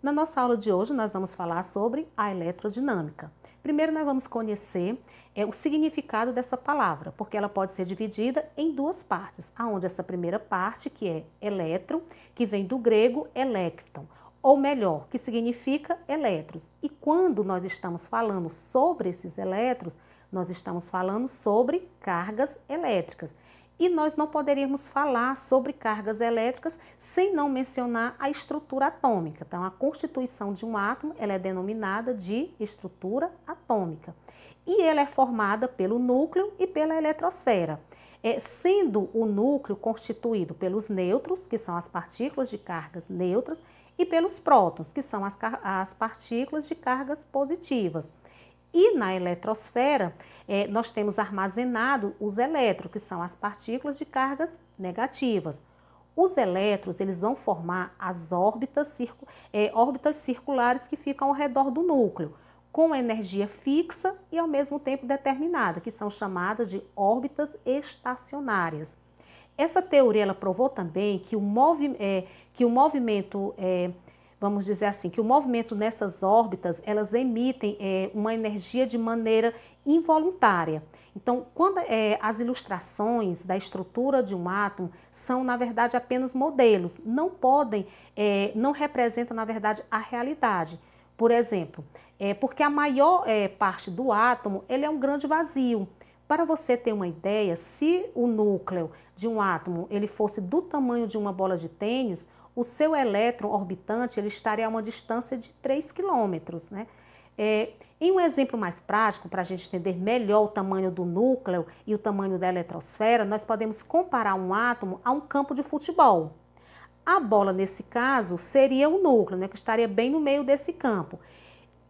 Na nossa aula de hoje, nós vamos falar sobre a eletrodinâmica. Primeiro, nós vamos conhecer o significado dessa palavra, porque ela pode ser dividida em duas partes, aonde essa primeira parte, que é eletro, que vem do grego electron, ou melhor, que significa elétrons. E quando nós estamos falando sobre esses elétrons, nós estamos falando sobre cargas elétricas. E nós não poderíamos falar sobre cargas elétricas sem não mencionar a estrutura atômica. Então, a constituição de um átomo ela é denominada de estrutura atômica. E ela é formada pelo núcleo e pela eletrosfera. Sendo o núcleo constituído pelos nêutrons, que são as partículas de cargas neutras, e pelos prótons, que são as partículas de cargas positivas. E na eletrosfera, nós temos armazenado os elétrons, que são as partículas de cargas negativas. Os elétrons, eles vão formar as órbitas circulares que ficam ao redor do núcleo, com energia fixa e ao mesmo tempo determinada, que são chamadas de órbitas estacionárias. Essa teoria ela provou também que o movimento vamos dizer assim, que o movimento nessas órbitas, elas emitem uma energia de maneira involuntária. Então, quando as ilustrações da estrutura de um átomo são, na verdade, apenas modelos, não representam, na verdade, a realidade. Por exemplo, porque a maior parte do átomo, ele é um grande vazio. Para você ter uma ideia, se o núcleo de um átomo ele fosse do tamanho de uma bola de tênis, o seu elétron orbitante ele estaria a uma distância de 3 quilômetros, né? Em um exemplo mais prático, para a gente entender melhor o tamanho do núcleo e o tamanho da eletrosfera, nós podemos comparar um átomo a um campo de futebol. A bola, nesse caso, seria o núcleo, né, que estaria bem no meio desse campo.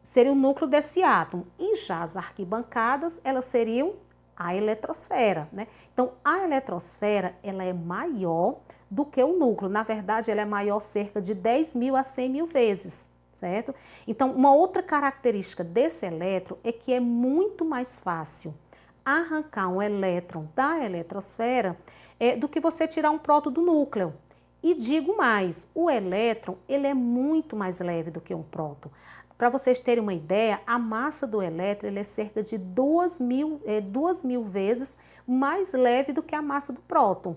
Seria o núcleo desse átomo. E já as arquibancadas, elas seriam a eletrosfera, né? Então, a eletrosfera, ela é maior do que o núcleo. Na verdade, ela é maior cerca de 10.000 a 100.000 vezes, certo? Então, uma outra característica desse elétron é que é muito mais fácil arrancar um elétron da eletrosfera do que você tirar um próton do núcleo. E digo mais, o elétron, ele é muito mais leve do que um próton. Para vocês terem uma ideia, a massa do elétron ele é cerca de 2.000 vezes mais leve do que a massa do próton.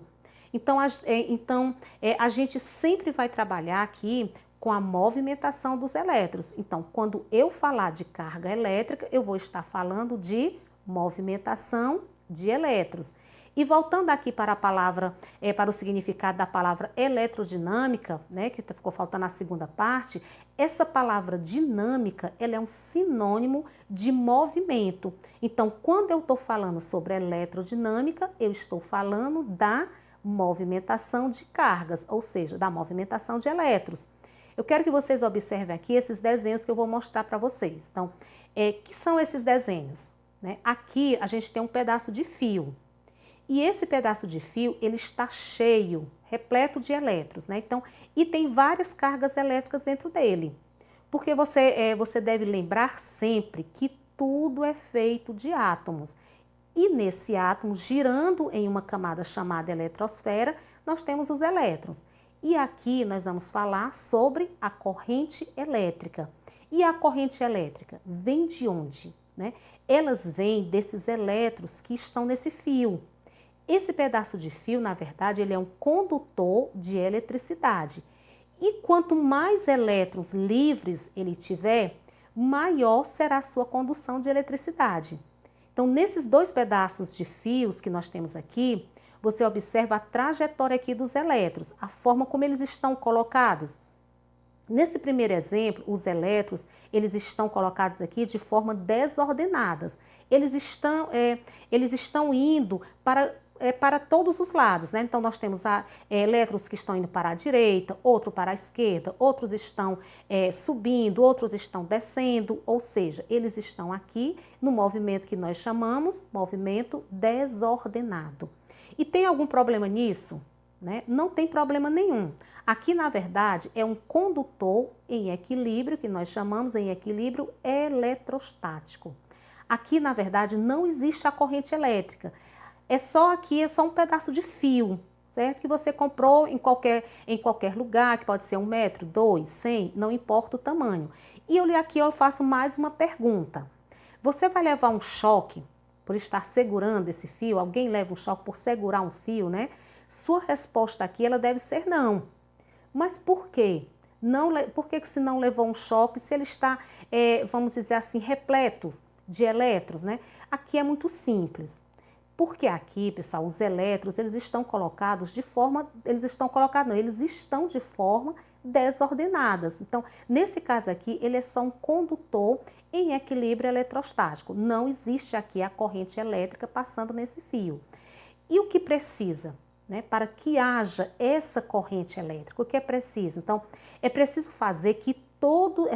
Então, a gente sempre vai trabalhar aqui com a movimentação dos elétrons. Então, quando eu falar de carga elétrica, eu vou estar falando de movimentação de elétrons. E voltando aqui para a palavra, para o significado da palavra eletrodinâmica, né, que ficou faltando a segunda parte, essa palavra dinâmica, ela é um sinônimo de movimento. Então, quando eu estou falando sobre eletrodinâmica, eu estou falando da movimentação de cargas, ou seja, da movimentação de elétrons. Eu quero que vocês observem aqui esses desenhos que eu vou mostrar para vocês. Então, que são esses desenhos? Né? Aqui a gente tem um pedaço de fio. E esse pedaço de fio, ele está cheio, repleto de elétrons, né? Então, e tem várias cargas elétricas dentro dele. Porque você deve lembrar sempre que tudo é feito de átomos. E nesse átomo, girando em uma camada chamada eletrosfera, nós temos os elétrons. E aqui nós vamos falar sobre a corrente elétrica. E a corrente elétrica vem de onde? Né? Elas vêm desses elétrons que estão nesse fio. Esse pedaço de fio, na verdade, ele é um condutor de eletricidade. E quanto mais elétrons livres ele tiver, maior será a sua condução de eletricidade. Então, nesses dois pedaços de fios que nós temos aqui, você observa a trajetória aqui dos elétrons, a forma como eles estão colocados. Nesse primeiro exemplo, os elétrons, eles estão colocados aqui de forma desordenada. Eles estão indo para todos os lados, né? Então, nós temos elétrons que estão indo para a direita, outro para a esquerda, outros estão subindo, outros estão descendo, ou seja, eles estão aqui no movimento que nós chamamos movimento desordenado. E tem algum problema nisso? Né? Não tem problema nenhum. Aqui, na verdade, é um condutor em equilíbrio, que nós chamamos em equilíbrio eletrostático. Aqui, na verdade, não existe a corrente elétrica. É só um pedaço de fio, certo? Que você comprou em qualquer lugar, que pode ser 1 metro, 2, 100, não importa o tamanho. E aqui eu faço mais uma pergunta. Você vai levar um choque por estar segurando esse fio? Alguém leva um choque por segurar um fio, né? Sua resposta aqui, ela deve ser não. Mas por quê? Por que se não levou um choque se ele está, vamos dizer assim, repleto de elétrons, né? Aqui é muito simples. Porque aqui, pessoal, os elétrons, eles estão colocados de forma, eles estão de forma desordenadas. Então, nesse caso aqui, ele é só um condutor em equilíbrio eletrostático. Não existe aqui a corrente elétrica passando nesse fio. E o que precisa, né, para que haja essa corrente elétrica? O que é preciso? Então, é preciso fazer que todos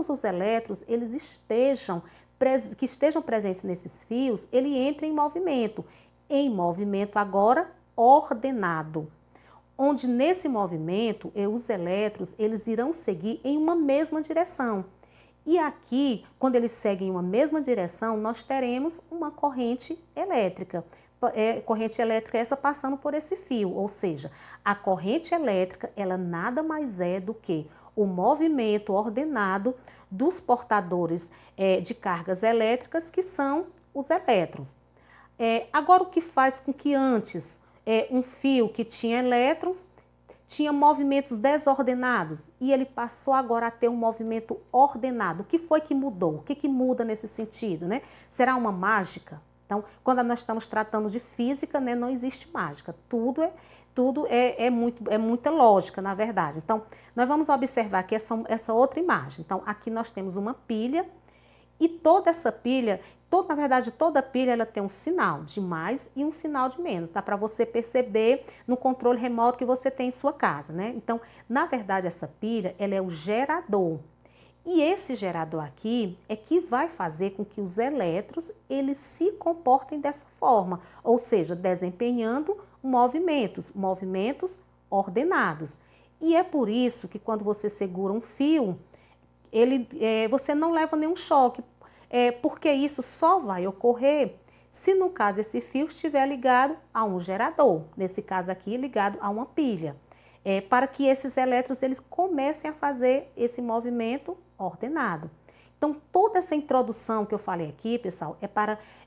os elétrons eles estejam presentes nesses fios, ele entre em movimento agora ordenado, onde nesse movimento os elétrons eles irão seguir em uma mesma direção. E aqui, quando eles seguem em uma mesma direção, nós teremos uma corrente elétrica. Corrente elétrica essa passando por esse fio, ou seja, a corrente elétrica, ela nada mais é do que o movimento ordenado dos portadores de cargas elétricas, que são os elétrons. Agora, o que faz com que antes um fio que tinha elétrons tinha movimentos desordenados e ele passou agora a ter um movimento ordenado? O que foi que mudou? O que muda nesse sentido, né? Será uma mágica? Então, quando nós estamos tratando de física, né, não existe mágica. Tudo é muita lógica, na verdade. Então, nós vamos observar aqui essa outra imagem. Então, aqui nós temos uma pilha e toda essa pilha, na verdade, toda pilha ela tem um sinal de mais e um sinal de menos. Dá para você perceber no controle remoto que você tem em sua casa, né? Então, na verdade, essa pilha, ela é o gerador. E esse gerador aqui é que vai fazer com que os elétrons eles se comportem dessa forma, ou seja, desempenhando movimentos ordenados. E é por isso que quando você segura um fio, você não leva nenhum choque, porque isso só vai ocorrer se no caso esse fio estiver ligado a um gerador, nesse caso aqui ligado a uma pilha. Para que esses elétrons eles comecem a fazer esse movimento ordenado. Então, toda essa introdução que eu falei aqui, pessoal,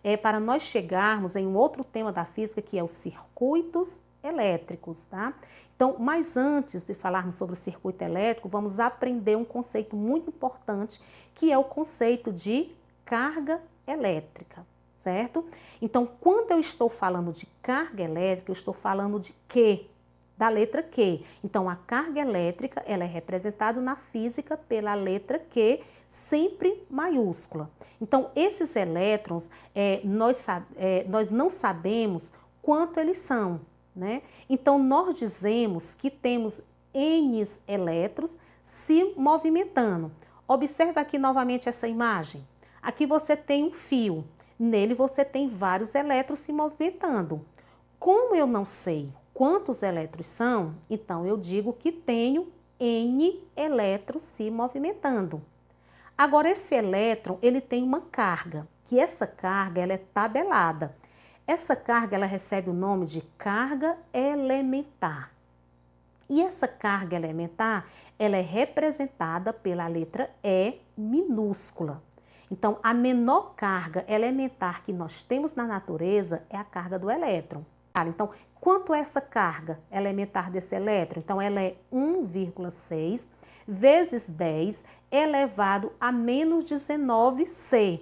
é para nós chegarmos em um outro tema da física, que é os circuitos elétricos, tá? Então, mas antes de falarmos sobre o circuito elétrico, vamos aprender um conceito muito importante, que é o conceito de carga elétrica, certo? Então, quando eu estou falando de carga elétrica, eu estou falando de quê? Da letra Q. Então, a carga elétrica, ela é representada na física pela letra Q, sempre maiúscula. Então, esses elétrons, nós não sabemos quanto eles são, né? Então, nós dizemos que temos N elétrons se movimentando. Observe aqui novamente essa imagem. Aqui você tem um fio, nele você tem vários elétrons se movimentando. Como eu não sei quantos elétrons são, então eu digo que tenho N elétrons se movimentando. Agora, esse elétron, ele tem uma carga, que essa carga ela é tabelada. Essa carga ela recebe o nome de carga elementar. E essa carga elementar, ela é representada pela letra E minúscula. Então, a menor carga elementar que nós temos na natureza é a carga do elétron. Então, quanto é essa carga elementar desse elétron? Então, ela é 1,6 vezes 10 elevado a menos 19C.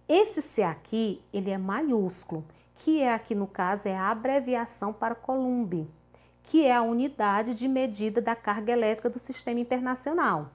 Esse C aqui, ele é maiúsculo, que aqui no caso é a abreviação para Coulomb, que é a unidade de medida da carga elétrica do sistema internacional.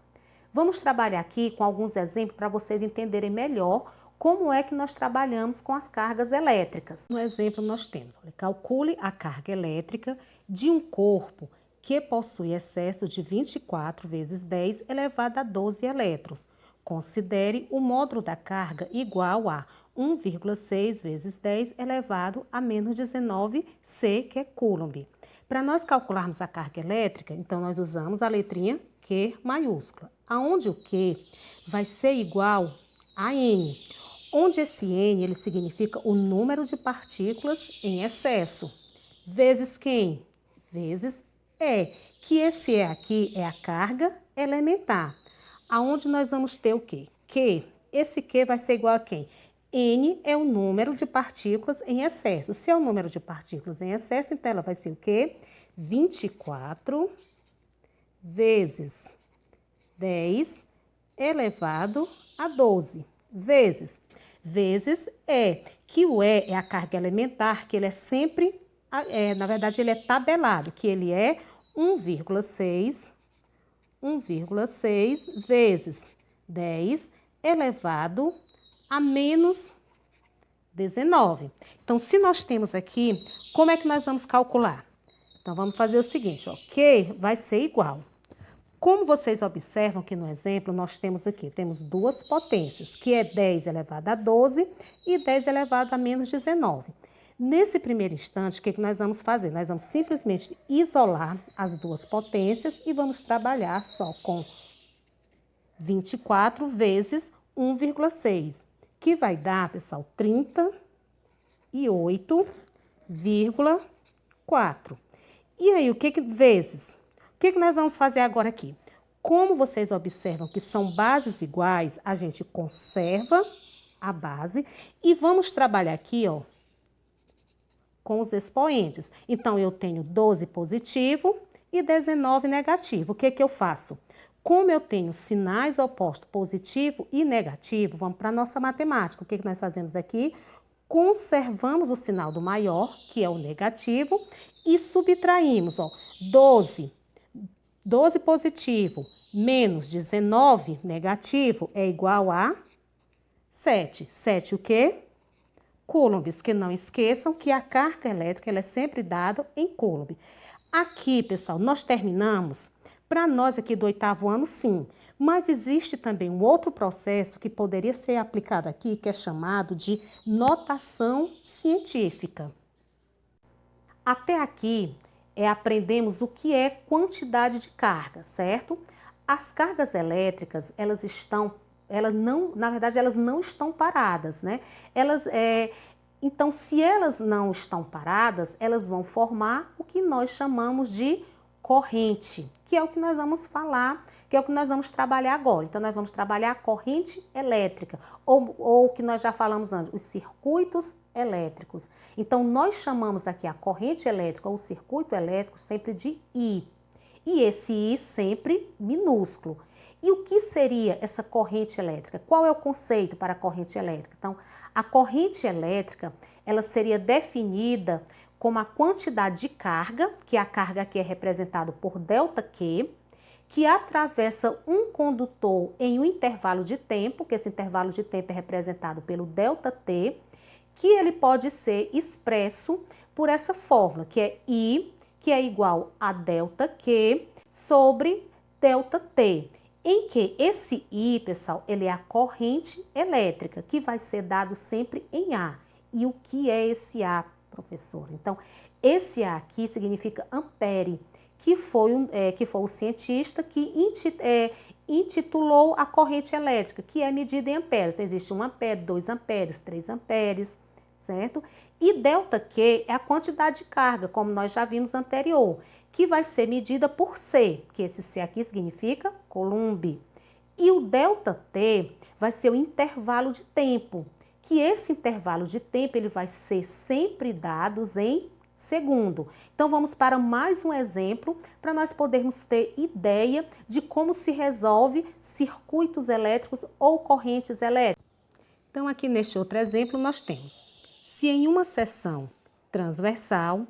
Vamos trabalhar aqui com alguns exemplos para vocês entenderem melhor como é que nós trabalhamos com as cargas elétricas. No exemplo nós temos, calcule a carga elétrica de um corpo que possui excesso de 24 vezes 10 elevado a 12 elétrons. Considere o módulo da carga igual a 1,6 vezes 10 elevado a menos 19 C, que é Coulomb. Para nós calcularmos a carga elétrica, então nós usamos a letrinha Q maiúscula, aonde o Q vai ser igual a N, onde esse N ele significa o número de partículas em excesso. vezes quem? Vezes E, que esse E aqui é a carga elementar. Aonde nós vamos ter o quê? Q. Esse Q vai ser igual a quem? N é o número de partículas em excesso. Se é o número de partículas em excesso, então ela vai ser o quê? 24 vezes 10 elevado a 12. Vezes E, que o E é a carga elementar, que ele é sempre, na verdade, ele é tabelado, que ele é 1,6 vezes 10 elevado a menos 19. Então, se nós temos aqui, como é que nós vamos calcular? Então, vamos fazer o seguinte, ó, Q vai ser igual. Como vocês observam que no exemplo nós temos aqui, temos duas potências, que é 10 elevado a 12 e 10 elevado a menos 19. Nesse primeiro instante, o que nós vamos fazer? Nós vamos simplesmente isolar as duas potências e vamos trabalhar só com 24 vezes 1,6, que vai dar, pessoal, 38,4. E aí, o que vezes? O que nós vamos fazer agora aqui? Como vocês observam que são bases iguais, a gente conserva a base e vamos trabalhar aqui, ó, com os expoentes. Então, eu tenho 12 positivo e 19 negativo. O que eu faço? Como eu tenho sinais opostos, positivo e negativo, vamos para a nossa matemática. O que nós fazemos aqui? Conservamos o sinal do maior, que é o negativo, e subtraímos, ó, 12 positivo menos 19 negativo é igual a 7. 7 o quê? Coulombs, que não esqueçam que a carga elétrica ela é sempre dada em coulomb. Aqui, pessoal, nós terminamos. Para nós aqui do 8º ano, sim. Mas existe também um outro processo que poderia ser aplicado aqui, que é chamado de notação científica. Até aqui, aprendemos o que é quantidade de carga, certo? As cargas elétricas, na verdade, elas não estão paradas, né? Então, se elas não estão paradas, elas vão formar o que nós chamamos de corrente, que é o que nós vamos falar, que é o que nós vamos trabalhar agora. Então, nós vamos trabalhar a corrente elétrica, ou o que nós já falamos antes, os circuitos elétricos. Então, nós chamamos aqui a corrente elétrica ou o circuito elétrico sempre de I. E esse I sempre minúsculo. E o que seria essa corrente elétrica? Qual é o conceito para a corrente elétrica? Então, a corrente elétrica, ela seria definida como a quantidade de carga, que a carga aqui é representada por ΔQ, que atravessa um condutor em um intervalo de tempo, que esse intervalo de tempo é representado pelo ΔT, que ele pode ser expresso por essa fórmula, que é I, que é igual a ΔQ sobre ΔT, em que esse I, pessoal, ele é a corrente elétrica, que vai ser dado sempre em A. E o que é esse A, professor? Então, esse A aqui significa ampere, que foi o cientista que intitulou a corrente elétrica, que é medida em amperes. Então, existe 1 ampere, 2 amperes, 3 amperes, certo? E ΔQ é a quantidade de carga, como nós já vimos anterior, que vai ser medida por C, que esse C aqui significa Coulomb. E o ΔT vai ser o intervalo de tempo, que esse intervalo de tempo ele vai ser sempre dado em segundo. Então, vamos para mais um exemplo para nós podermos ter ideia de como se resolve circuitos elétricos ou correntes elétricas. Então, aqui neste outro exemplo, nós temos, se em uma seção transversal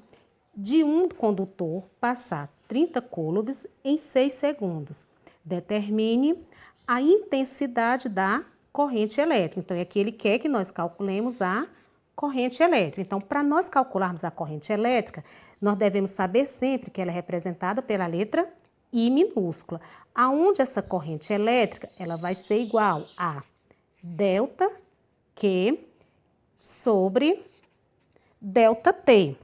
de um condutor passar 30 coulombs em 6 segundos, determine a intensidade da corrente elétrica. Então, aqui ele quer que nós calculemos a corrente elétrica. Então, para nós calcularmos a corrente elétrica, nós devemos saber sempre que ela é representada pela letra I minúscula, aonde essa corrente elétrica ela vai ser igual a ΔQ sobre ΔT.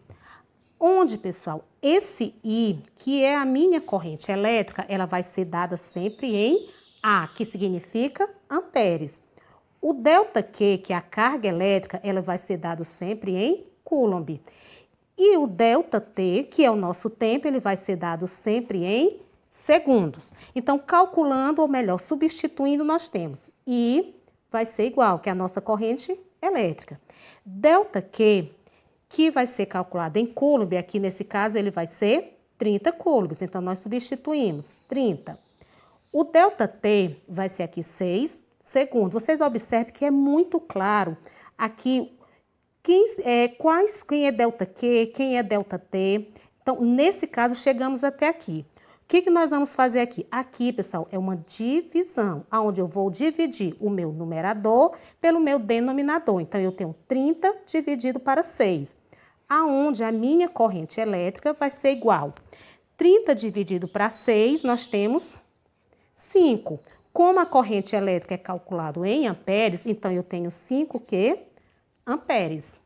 Onde, pessoal, esse I, que é a minha corrente elétrica, ela vai ser dada sempre em A, que significa amperes. O ΔQ, que é a carga elétrica, ela vai ser dado sempre em Coulomb. E o ΔT, que é o nosso tempo, ele vai ser dado sempre em segundos. Então, calculando, ou melhor, substituindo, nós temos I vai ser igual, que é a nossa corrente elétrica. ΔQ, que vai ser calculado em coulomb, aqui nesse caso ele vai ser 30 coulombs. Então, nós substituímos 30. O ΔT vai ser aqui 6 segundos. Vocês observem que é muito claro aqui quem é ΔQ, quem é ΔT. Então, nesse caso, chegamos até aqui. O que nós vamos fazer aqui? Aqui, pessoal, é uma divisão, onde eu vou dividir o meu numerador pelo meu denominador. Então, eu tenho 30 dividido para 6, aonde a minha corrente elétrica vai ser igual. 30 dividido para 6, nós temos 5. Como a corrente elétrica é calculada em amperes, então eu tenho 5 amperes.